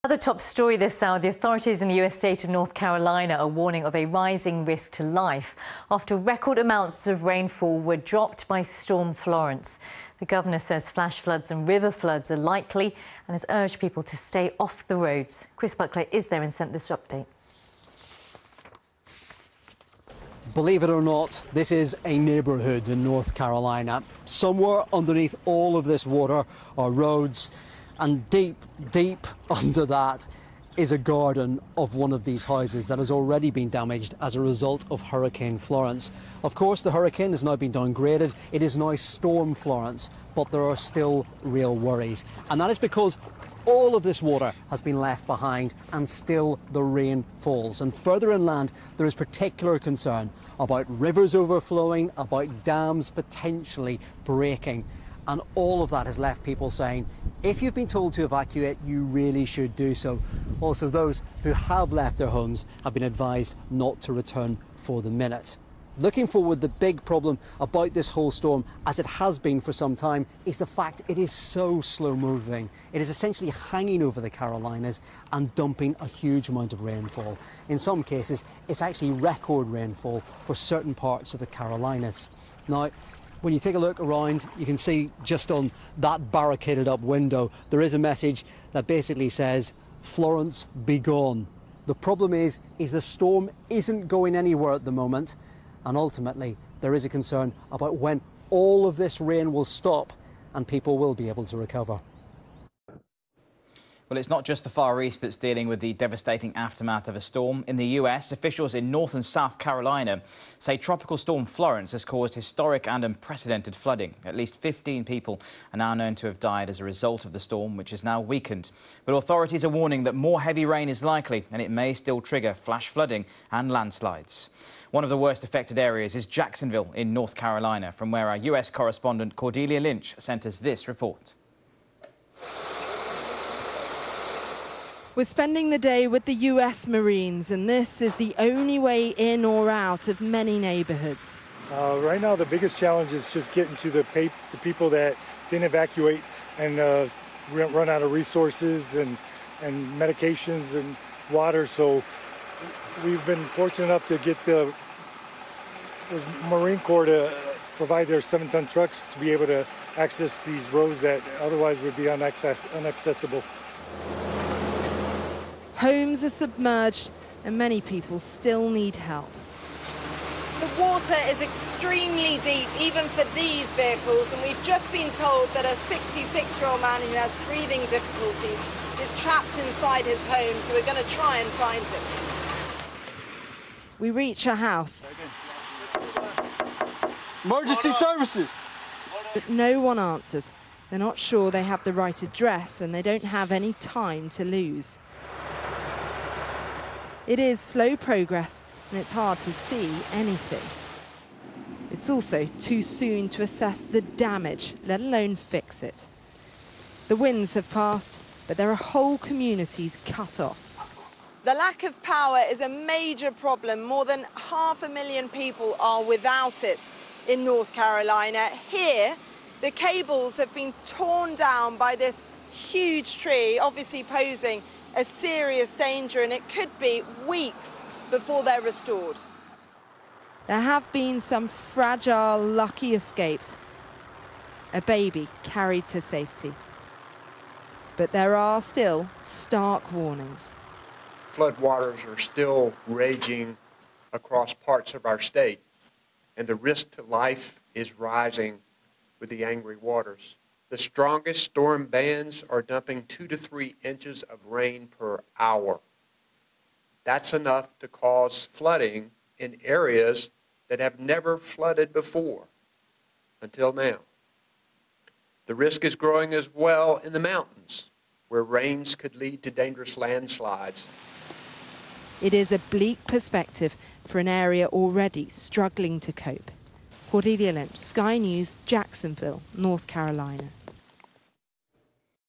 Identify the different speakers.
Speaker 1: Another top story this hour, the authorities in the US state of North Carolina are warning of a rising risk to life after record amounts of rainfall were dropped by Storm Florence. The governor says flash floods and river floods are likely and has urged people to stay off the roads. Chris Buckley is there and sent this update.
Speaker 2: Believe it or not, this is a neighbourhood in North Carolina. Somewhere underneath all of this water are roads, and deep, deep under that is a garden of one of these houses that has already been damaged as a result of Hurricane Florence. Of course, the hurricane has now been downgraded. It is now Storm Florence, but there are still real worries. And that is because all of this water has been left behind and still the rain falls. And further inland, there is particular concern about rivers overflowing, about dams potentially breaking. And all of that has left people saying, if you've been told to evacuate, you really should do so. Also, those who have left their homes have been advised not to return for the minute. Looking forward, the big problem about this whole storm, as it has been for some time, is the fact it is so slow moving. It is essentially hanging over the Carolinas and dumping a huge amount of rainfall. In some cases, it's actually record rainfall for certain parts of the Carolinas. Now, when you take a look around, you can see just on that barricaded up window, there is a message that basically says, "Florence, be gone." The problem is the storm isn't going anywhere at the moment. And ultimately, there is a concern about when all of this rain will stop and people will be able to recover.
Speaker 3: Well, it's not just the Far East that's dealing with the devastating aftermath of a storm. In the US, officials in North and South Carolina say Tropical Storm Florence has caused historic and unprecedented flooding. At least 15 people are now known to have died as a result of the storm, which is now weakened. But authorities are warning that more heavy rain is likely and it may still trigger flash flooding and landslides. One of the worst affected areas is Jacksonville in North Carolina, from where our US correspondent Cordelia Lynch sent us this report.
Speaker 4: We're spending the day with the US Marines, and this is the only way in or out of many neighborhoods.
Speaker 5: Right now, the biggest challenge is just getting to the people that didn't evacuate and run out of resources and medications and water. So we've been fortunate enough to get the Marine Corps to provide their 7-ton trucks to be able to access these roads that otherwise would be inaccessible.
Speaker 4: Homes are submerged and many people still need help.
Speaker 6: The water is extremely deep, even for these vehicles, and we've just been told that a 66-year-old man who has breathing difficulties is trapped inside his home, so we're going to try and find him.
Speaker 4: We reach a house.
Speaker 7: Emergency services!
Speaker 4: But no one answers. They're not sure they have the right address and they don't have any time to lose. It is slow progress and it's hard to see anything. It's also too soon to assess the damage, let alone fix it. The winds have passed, but there are whole communities cut off.
Speaker 6: The lack of power is a major problem. More than 500,000 people are without it in North Carolina. Here, the cables have been torn down by this huge tree, obviously posing a serious danger, and it could be weeks before they're restored.
Speaker 4: There have been some fragile, lucky escapes. A baby carried to safety. But there are still stark warnings.
Speaker 8: Floodwaters are still raging across parts of our state, and the risk to life is rising with the angry waters. The strongest storm bands are dumping 2 to 3 inches of rain per hour. That's enough to cause flooding in areas that have never flooded before until now. The risk is growing as well in the mountains, where rains could lead to dangerous landslides.
Speaker 4: It is a bleak perspective for an area already struggling to cope. Cordelia Lynch, Sky News, Jacksonville, North Carolina.